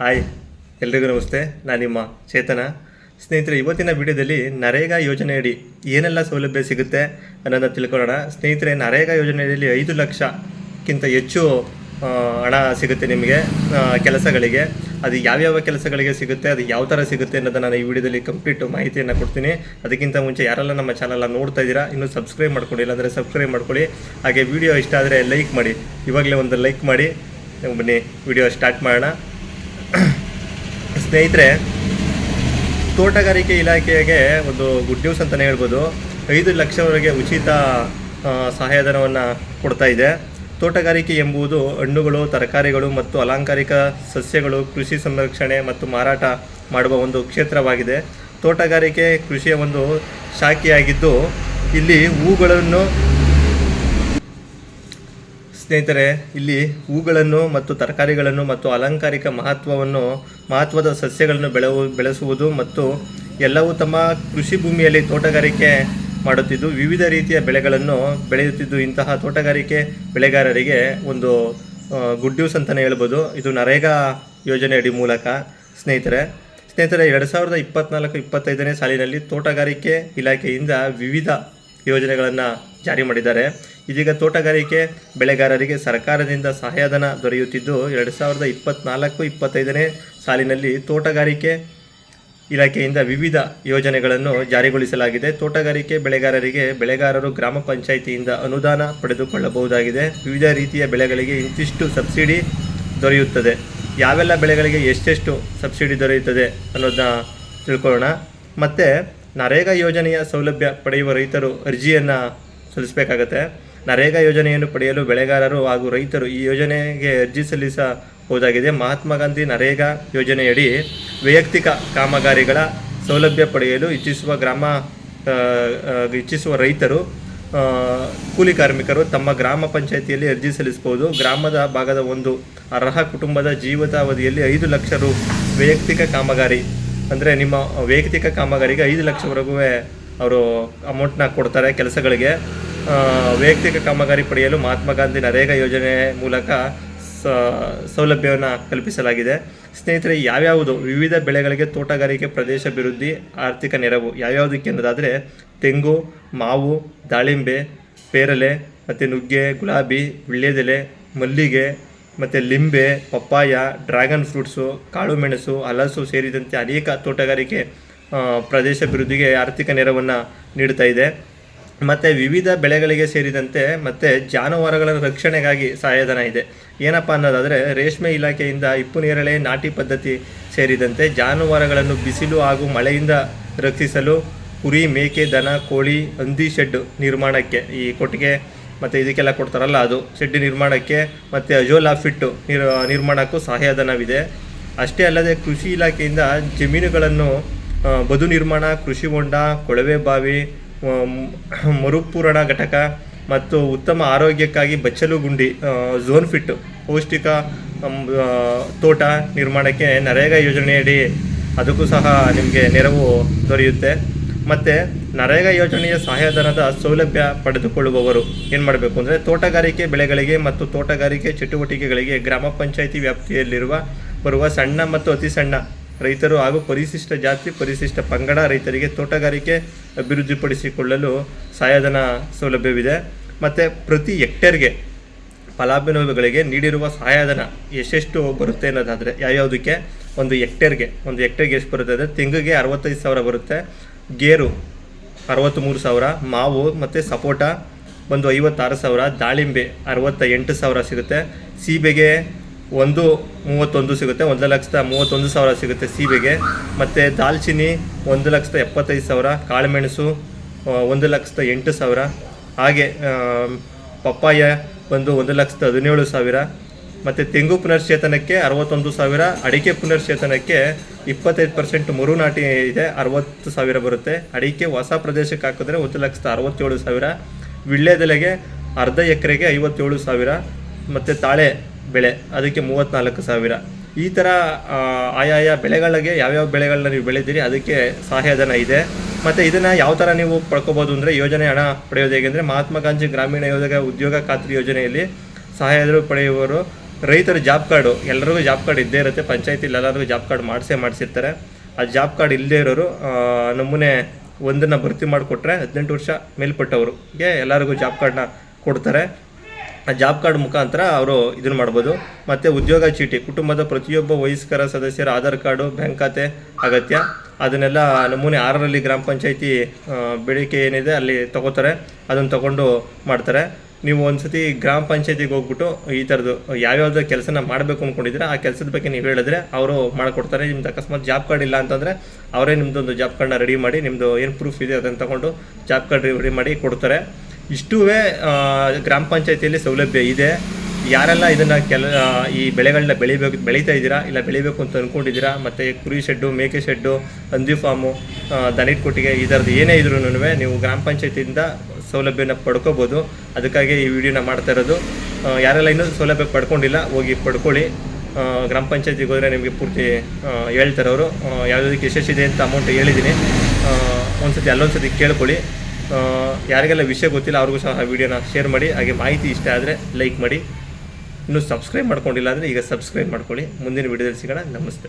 Hi, ಎಲ್ರಿಗೂ ನಮಸ್ತೆ. ನಾನು ನಿಮ್ಮ ಚೇತನ. ಸ್ನೇಹಿತರೆ, ಇವತ್ತಿನ ವಿಡಿಯೋದಲ್ಲಿ ನರೇಗಾ ಯೋಜನೆಯಡಿ ಏನೆಲ್ಲ ಸೌಲಭ್ಯ ಸಿಗುತ್ತೆ ಅನ್ನೋದನ್ನು ತಿಳ್ಕೊಳ್ಳೋಣ. ಸ್ನೇಹಿತರೆ, ನರೇಗಾ ಯೋಜನೆಯಲ್ಲಿ 5 ಲಕ್ಷಕ್ಕಿಂತ ಹೆಚ್ಚು ಹಣ ಸಿಗುತ್ತೆ ನಿಮಗೆ ಕೆಲಸಗಳಿಗೆ. ಅದು ಯಾವ್ಯಾವ ಕೆಲಸಗಳಿಗೆ ಸಿಗುತ್ತೆ, ಅದು ಯಾವ ಥರ ಸಿಗುತ್ತೆ ಅನ್ನೋದನ್ನು ನಾನು ಈ ವಿಡಿಯೋದಲ್ಲಿ ಕಂಪ್ಲೀಟ್ ಮಾಹಿತಿಯನ್ನು ಕೊಡ್ತೀನಿ. ಅದಕ್ಕಿಂತ ಮುಂಚೆ ಯಾರೆಲ್ಲ ನಮ್ಮ ಚಾನಲ್ನ ನೋಡ್ತಾ ಇದ್ದೀರಾ, ಇನ್ನೂ ಸಬ್ಸ್ಕ್ರೈಬ್ ಮಾಡ್ಕೊಳ್ಳಿ, ಇಲ್ಲಾಂದರೆ ಸಬ್ಸ್ಕ್ರೈಬ್ ಮಾಡ್ಕೊಳ್ಳಿ. ಹಾಗೆ ವಿಡಿಯೋ ಇಷ್ಟ ಆದರೆ ಲೈಕ್ ಮಾಡಿ, ಇವಾಗಲೇ ಒಂದು ಲೈಕ್ ಮಾಡಿ. ಬನ್ನಿ ವಿಡಿಯೋ ಸ್ಟಾರ್ಟ್ ಮಾಡೋಣ. ಸ್ನೇಹಿತರೆ, ತೋಟಗಾರಿಕೆ ಇಲಾಖೆಗೆ ಒಂದು ಗುಡ್ ನ್ಯೂಸ್ ಅಂತಲೇ ಹೇಳ್ಬೋದು. 5 ಲಕ್ಷವರೆಗೆ ಉಚಿತ ಸಹಾಯಧನವನ್ನು ಕೊಡ್ತಾ ಇದೆ. ತೋಟಗಾರಿಕೆ ಎಂಬುದು ಹಣ್ಣುಗಳು, ತರಕಾರಿಗಳು ಮತ್ತು ಅಲಂಕಾರಿಕ ಸಸ್ಯಗಳು ಕೃಷಿ ಸಂರಕ್ಷಣೆ ಮತ್ತು ಮಾರಾಟ ಮಾಡುವ ಒಂದು ಕ್ಷೇತ್ರವಾಗಿದೆ. ತೋಟಗಾರಿಕೆ ಕೃಷಿಯ ಒಂದು ಶಾಖೆಯಾಗಿದ್ದು, ಇಲ್ಲಿ ಹೂಗಳನ್ನು ಮತ್ತು ತರಕಾರಿಗಳನ್ನು ಮತ್ತು ಅಲಂಕಾರಿಕ ಮಹತ್ವದ ಸಸ್ಯಗಳನ್ನು ಬೆಳೆಸುವುದು ಮತ್ತು ಎಲ್ಲವೂ ತಮ್ಮ ಕೃಷಿ ಭೂಮಿಯಲ್ಲಿ ತೋಟಗಾರಿಕೆ ಮಾಡುತ್ತಿದ್ದು ವಿವಿಧ ರೀತಿಯ ಬೆಳೆಗಳನ್ನು ಬೆಳೆಯುತ್ತಿದ್ದು ಇಂತಹ ತೋಟಗಾರಿಕೆ ಬೆಳೆಗಾರರಿಗೆ ಒಂದು ಗುಡ್ ನ್ಯೂಸ್ ಅಂತಲೇ ಹೇಳ್ಬೋದು. ಇದು ನರೇಗಾ ಯೋಜನೆಯಡಿ ಮೂಲಕ. ಸ್ನೇಹಿತರೆ 2024-25ನೇ ಸಾಲಿನಲ್ಲಿ ತೋಟಗಾರಿಕೆ ಇಲಾಖೆಯಿಂದ ವಿವಿಧ ಯೋಜನೆಗಳನ್ನು ಜಾರಿ ಮಾಡಿದ್ದಾರೆ. ಇದೀಗ ತೋಟಗಾರಿಕೆ ಬೆಳೆಗಾರರಿಗೆ ಸರ್ಕಾರದಿಂದ ಸಹಾಯಧನ ದೊರೆಯುತ್ತಿದ್ದು 2024-25ನೇ ಸಾಲಿನಲ್ಲಿ ತೋಟಗಾರಿಕೆ ಇಲಾಖೆಯಿಂದ ವಿವಿಧ ಯೋಜನೆಗಳನ್ನು ಜಾರಿಗೊಳಿಸಲಾಗಿದೆ. ತೋಟಗಾರಿಕೆ ಬೆಳೆಗಾರರು ಗ್ರಾಮ ಪಂಚಾಯಿತಿಯಿಂದ ಅನುದಾನ ಪಡೆದುಕೊಳ್ಳಬಹುದಾಗಿದೆ. ವಿವಿಧ ರೀತಿಯ ಬೆಳೆಗಳಿಗೆ ಇಂತಿಷ್ಟು ಸಬ್ಸಿಡಿ ದೊರೆಯುತ್ತದೆ. ಯಾವೆಲ್ಲ ಬೆಳೆಗಳಿಗೆ ಎಷ್ಟೆಷ್ಟು ಸಬ್ಸಿಡಿ ದೊರೆಯುತ್ತದೆ ಅನ್ನೋದನ್ನ ತಿಳ್ಕೊಳ್ಳೋಣ. ಮತ್ತು ನರೇಗಾ ಯೋಜನೆಯ ಸೌಲಭ್ಯ ಪಡೆಯುವ ರೈತರು ಅರ್ಜಿಯನ್ನು ಸಲ್ಲಿಸಬೇಕಾಗತ್ತೆ. ನರೇಗಾ ಯೋಜನೆಯನ್ನು ಪಡೆಯಲು ಬೆಳೆಗಾರರು ಹಾಗೂ ರೈತರು ಈ ಯೋಜನೆಗೆ ಅರ್ಜಿ ಸಲ್ಲಿಸಬಹುದಾಗಿದೆ. ಮಹಾತ್ಮ ಗಾಂಧಿ ನರೇಗಾ ಯೋಜನೆಯಡಿ ವೈಯಕ್ತಿಕ ಕಾಮಗಾರಿಗಳ ಸೌಲಭ್ಯ ಪಡೆಯಲು ಇಚ್ಛಿಸುವ ರೈತರು, ಕೂಲಿ ಕಾರ್ಮಿಕರು ತಮ್ಮ ಗ್ರಾಮ ಪಂಚಾಯಿತಿಯಲ್ಲಿ ಅರ್ಜಿ ಸಲ್ಲಿಸಬಹುದು. ಗ್ರಾಮದ ಭಾಗದ ಒಂದು ಅರ್ಹ ಕುಟುಂಬದ ಜೀವಿತಾವಧಿಯಲ್ಲಿ 5 ಲಕ್ಷ ರು ವೈಯಕ್ತಿಕ ಕಾಮಗಾರಿ, ಅಂದರೆ ನಿಮ್ಮ ವೈಯಕ್ತಿಕ ಕಾಮಗಾರಿಗೆ 5 ಲಕ್ಷವರೆಗೂ ಅವರು ಅಮೌಂಟ್ನ ಕೊಡ್ತಾರೆ ಕೆಲಸಗಳಿಗೆ. ವೈಯಕ್ತಿಕ ಕಾಮಗಾರಿ ಪಡೆಯಲು ಮಹಾತ್ಮ ಗಾಂಧಿ ನರೇಗಾ ಯೋಜನೆ ಮೂಲಕ ಸೌಲಭ್ಯವನ್ನು ಕಲ್ಪಿಸಲಾಗಿದೆ. ಸ್ನೇಹಿತರೆ, ಯಾವ್ಯಾವುದು ವಿವಿಧ ಬೆಳೆಗಳಿಗೆ ತೋಟಗಾರಿಕೆ ಪ್ರದೇಶ ಅಭಿವೃದ್ಧಿ ಆರ್ಥಿಕ ನೆರವು ಯಾವ್ಯಾವುದಕ್ಕೆ ಅನ್ನೋದಾದರೆ ತೆಂಗು, ಮಾವು, ದಾಳಿಂಬೆ, ಪೇರಲೆ ಮತ್ತು ನುಗ್ಗೆ, ಗುಲಾಬಿ, ವೀಳ್ಯದೆಲೆ, ಮಲ್ಲಿಗೆ ಮತ್ತು ಲಿಂಬೆ, ಪಪ್ಪಾಯ, ಡ್ರ್ಯಾಗನ್ ಫ್ರೂಟ್ಸು, ಕಾಳು ಮೆಣಸು, ಹಲಸು ಸೇರಿದಂತೆ ಅನೇಕ ತೋಟಗಾರಿಕೆ ಪ್ರದೇಶ ಅಭಿವೃದ್ಧಿಗೆ ಆರ್ಥಿಕ ನೆರವನ್ನು ನೀಡ್ತಾ ಇದೆ. ಮತ್ತು ವಿವಿಧ ಬೆಳೆಗಳಿಗೆ ಸೇರಿದಂತೆ ಮತ್ತು ಜಾನುವಾರುಗಳ ರಕ್ಷಣೆಗಾಗಿ ಸಹಾಯಧನ ಇದೆ. ಏನಪ್ಪ ಅನ್ನೋದಾದರೆ, ರೇಷ್ಮೆ ಇಲಾಖೆಯಿಂದ ಹಿಪ್ಪುನೇರಳೆ ನಾಟಿ ಪದ್ಧತಿ ಸೇರಿದಂತೆ ಜಾನುವಾರುಗಳನ್ನು ಬಿಸಿಲು ಹಾಗೂ ಮಳೆಯಿಂದ ರಕ್ಷಿಸಲು ಕುರಿ, ಮೇಕೆ, ದನ, ಕೋಳಿ, ಹಂದಿ ಶೆಡ್ ನಿರ್ಮಾಣಕ್ಕೆ, ಈ ಕೊಟ್ಟಿಗೆ ಮತ್ತು ಇದಕ್ಕೆಲ್ಲ ಕೊಡ್ತಾರಲ್ಲ ಅದು ಶೆಡ್ ನಿರ್ಮಾಣಕ್ಕೆ ಮತ್ತು ಅಜೋಲಾ ಫಿಟ್ಟು ನಿರ್ಮಾಣಕ್ಕೂ ಸಹಾಯಧನವಿದೆ. ಅಷ್ಟೇ ಅಲ್ಲದೆ ಕೃಷಿ ಇಲಾಖೆಯಿಂದ ಜಮೀನುಗಳನ್ನು ಬದು ನಿರ್ಮಾಣ, ಕೃಷಿ ಹೊಂಡ, ಕೊಳವೆ ಬಾವಿ, ಮರುಪೂರಣ ಘಟಕ ಮತ್ತು ಉತ್ತಮ ಆರೋಗ್ಯಕ್ಕಾಗಿ ಬಚ್ಚಲು ಗುಂಡಿ, ಝೋನ್ ಫಿಟ್ಟು, ಪೌಷ್ಟಿಕ ತೋಟ ನಿರ್ಮಾಣಕ್ಕೆ ನರೇಗಾ ಯೋಜನೆಯಡಿ ಅದಕ್ಕೂ ಸಹ ನಿಮಗೆ ನೆರವು ದೊರೆಯುತ್ತೆ. ಮತ್ತು ನರೇಗಾ ಯೋಜನೆಯ ಸಹಾಯಧನದ ಸೌಲಭ್ಯ ಪಡೆದುಕೊಳ್ಳುವವರು ಏನು ಮಾಡಬೇಕು ಅಂದರೆ, ತೋಟಗಾರಿಕೆ ಬೆಳೆಗಳಿಗೆ ಮತ್ತು ತೋಟಗಾರಿಕೆ ಚಟುವಟಿಕೆಗಳಿಗೆ ಗ್ರಾಮ ಪಂಚಾಯಿತಿ ವ್ಯಾಪ್ತಿಯಲ್ಲಿರುವ ಬರುವ ಸಣ್ಣ ಮತ್ತು ಅತಿ ಸಣ್ಣ ರೈತರು ಹಾಗೂ ಪರಿಶಿಷ್ಟ ಜಾತಿ, ಪರಿಶಿಷ್ಟ ಪಂಗಡ ರೈತರಿಗೆ ತೋಟಗಾರಿಕೆ ಅಭಿವೃದ್ಧಿಪಡಿಸಿಕೊಳ್ಳಲು ಸಹಾಯಧನ ಸೌಲಭ್ಯವಿದೆ. ಮತ್ತು ಪ್ರತಿ ಹೆಕ್ಟೇರ್ಗೆ ಫಲಾನುಭವಿಗಳಿಗೆ ನೀಡಿರುವ ಸಹಾಯಧನ ಎಷ್ಟೆಷ್ಟು ಬರುತ್ತೆ ಅನ್ನೋದಾದರೆ, ಯಾವ್ಯಾವುದಕ್ಕೆ ಒಂದು ಹೆಕ್ಟೇರ್ಗೆ ಎಷ್ಟು ಬರುತ್ತೆ ಅಂದರೆ, ತೆಂಗಿಗೆ 65,000 ಬರುತ್ತೆ, ಗೇರು 63,000, ಮಾವು ಮತ್ತು ಸಪೋಟ ಒಂದು 56,000, ದಾಳಿಂಬೆ 68,000 ಸಿಗುತ್ತೆ, ಸೀಬೆಗೆ 131 ಸಿಗುತ್ತೆ, 1,31,000 ಸಿಗುತ್ತೆ ಸೀಬೆಗೆ. ಮತ್ತು ದಾಲ್ಚಿನ್ನಿ 1,75,000, ಕಾಳುಮೆಣಸು 1,08,000, ಹಾಗೆ ಪಪ್ಪಾಯ ಬಂದು 1,17,000. ಮತ್ತು ತೆಂಗು ಪುನಶ್ಚೇತನಕ್ಕೆ 61,000, ಅಡಿಕೆ ಪುನಶ್ಚೇತನಕ್ಕೆ 25% ಮರುನಾಟಿ ಇದೆ, 60,000 ಬರುತ್ತೆ. ಅಡಿಕೆ ಹೊಸ ಪ್ರದೇಶಕ್ಕೆ ಹಾಕಿದ್ರೆ 1,67,000, ವೀಳ್ಯದೆಲೆಗೆ ಅರ್ಧ ಎಕರೆಗೆ 57,000, ಮತ್ತು ತಾಳೆ ಬೆಳೆ ಅದಕ್ಕೆ 34,000. ಈ ಥರ ಆಯಾಯ ಬೆಳೆಗಳಿಗೆ ಯಾವ್ಯಾವ ಬೆಳೆಗಳನ್ನ ನೀವು ಬೆಳೆದಿರಿ ಅದಕ್ಕೆ ಸಹಾಯಧನ ಇದೆ. ಮತ್ತು ಇದನ್ನು ಯಾವ ಥರ ನೀವು ಪಡ್ಕೋಬೋದು ಅಂದರೆ, ಯೋಜನೆ ಹಣ ಪಡೆಯೋದು ಹೇಗೆ ಅಂದರೆ, ಮಹಾತ್ಮ ಗಾಂಧಿ ಗ್ರಾಮೀಣ ಉದ್ಯೋಗ ಖಾತ್ರಿ ಯೋಜನೆಯಲ್ಲಿ ಸಹಾಯಧನ ಪಡೆಯುವವರು ರೈತರ ಜಾಬ್ ಕಾರ್ಡು ಎಲ್ಲರಿಗೂ ಜಾಬ್ ಕಾರ್ಡ್ ಇದ್ದೇ ಇರುತ್ತೆ. ಪಂಚಾಯತಿಲಿ ಎಲ್ಲರಿಗೂ ಜಾಬ್ ಕಾರ್ಡ್ ಮಾಡಿಸಿರ್ತಾರೆ. ಆ ಜಾಬ್ ಕಾರ್ಡ್ ಇಲ್ಲದೇ ಇರೋರು ನಮೂನೆ ಒಂದನ್ನು ಭರ್ತಿ ಮಾಡಿಕೊಟ್ರೆ 18 ವರ್ಷ ಮೇಲ್ಪಟ್ಟವ್ರಿಗೆ ಎಲ್ಲರಿಗೂ ಜಾಬ್ ಕಾರ್ಡ್ನ ಕೊಡ್ತಾರೆ. ಆ ಜಾಬ್ ಕಾರ್ಡ್ ಮುಖಾಂತರ ಅವರು ಇದನ್ನು ಮಾಡ್ಬೋದು. ಮತ್ತು ಉದ್ಯೋಗ ಚೀಟಿ, ಕುಟುಂಬದ ಪ್ರತಿಯೊಬ್ಬ ವಯಸ್ಕರ ಸದಸ್ಯರ ಆಧಾರ್ ಕಾರ್ಡು, ಬ್ಯಾಂಕ್ ಖಾತೆ ಅಗತ್ಯ. ಅದನ್ನೆಲ್ಲ ನಮೂನೆ 6ರಲ್ಲಿ ಗ್ರಾಮ ಪಂಚಾಯತಿ ಬೇಡಿಕೆ ಏನಿದೆ ಅಲ್ಲಿ ತೊಗೋತಾರೆ. ಅದನ್ನು ತೊಗೊಂಡು ಮಾಡ್ತಾರೆ. ನೀವು ಒಂದ್ಸತಿ ಗ್ರಾಮ ಪಂಚಾಯತಿಗೆ ಹೋಗ್ಬಿಟ್ಟು ಈ ಥರದ್ದು ಯಾವ್ಯಾವ್ದು ಕೆಲಸನ ಮಾಡಬೇಕು ಅಂದ್ಕೊಂಡಿದ್ರೆ ಆ ಕೆಲಸದ ಬಗ್ಗೆ ನೀವು ಹೇಳಿದ್ರೆ ಅವರು ಮಾಡಿಕೊಡ್ತಾರೆ. ನಿಮ್ದು ಅಕಸ್ಮಾತ್ ಜಾಬ್ ಕಾರ್ಡ್ ಇಲ್ಲ ಅಂತಂದರೆ ಅವರೇ ನಿಮ್ಮದೊಂದು ಜಾಬ್ ಕಾರ್ಡ್ನ ರೆಡಿ ಮಾಡಿ, ನಿಮ್ಮದು ಏನು ಪ್ರೂಫ್ ಇದೆ ಅದನ್ನು ತೊಗೊಂಡು ಜಾಬ್ ಕಾರ್ಡ್ ರೆಡಿ ಮಾಡಿ ಕೊಡ್ತಾರೆ. ಇಷ್ಟೂ ಗ್ರಾಮ ಪಂಚಾಯತಿಯಲ್ಲಿ ಸೌಲಭ್ಯ ಇದೆ. ಯಾರೆಲ್ಲ ಇದನ್ನು ಈ ಬೆಳೆಗಳನ್ನ ಬೆಳೀತಾ ಇದ್ದೀರಾ, ಇಲ್ಲ ಬೆಳಿಬೇಕು ಅಂತ ಅಂದ್ಕೊಂಡಿದ್ದೀರಾ, ಮತ್ತು ಕುರಿ ಶೆಡ್ಡು, ಮೇಕೆ ಶೆಡ್ಡು, ಹಂದಿ ಫಾರ್ಮು, ದನಿಟ್ ಕೊಟ್ಟಿಗೆ ಈ ಥರದ್ದು ಏನೇ ಇದ್ರೂ ನೀವು ಗ್ರಾಮ ಪಂಚಾಯತಿಯಿಂದ ಸೌಲಭ್ಯನ ಪಡ್ಕೋಬೋದು. ಅದಕ್ಕಾಗಿ ಈ ವಿಡಿಯೋನ ಮಾಡ್ತಾ ಇರೋದು. ಯಾರೆಲ್ಲ ಇನ್ನೂ ಸೌಲಭ್ಯ ಪಡ್ಕೊಂಡಿಲ್ಲ ಹೋಗಿ ಪಡ್ಕೊಳ್ಳಿ. ಗ್ರಾಮ ಪಂಚಾಯತಿಗೆ ಹೋದರೆ ನಿಮಗೆ ಪೂರ್ತಿ ಹೇಳ್ತಾರೆ ಅವರು ಯಾವುದಕ್ಕೆ ಎಷ್ಟೆಷ್ಟಿದೆ ಅಂತ ಅಮೌಂಟ್ ಹೇಳಿದ್ದೀನಿ. ಒಂದ್ಸತಿ ಅಲ್ಲೊಂದ್ಸತಿ ಕೇಳ್ಕೊಳ್ಳಿ. ಯಾರಿಗೆಲ್ಲ ವಿಷಯ ಗೊತ್ತಿಲ್ಲ ಅವ್ರಿಗೂ ಸಹ ವಿಡಿಯೋನ ಶೇರ್ ಮಾಡಿ. ಹಾಗೆ ಮಾಹಿತಿ ಇಷ್ಟ ಆದರೆ ಲೈಕ್ ಮಾಡಿ. ಇನ್ನೂ ಸಬ್ಸ್ಕ್ರೈಬ್ ಮಾಡ್ಕೊಂಡಿಲ್ಲ ಅಂದರೆ ಈಗ ಸಬ್ಸ್ಕ್ರೈಬ್ ಮಾಡ್ಕೊಳ್ಳಿ. ಮುಂದಿನ ವಿಡಿಯೋದಲ್ಲಿ ಸಿಗೋಣ. ನಮಸ್ತೆ.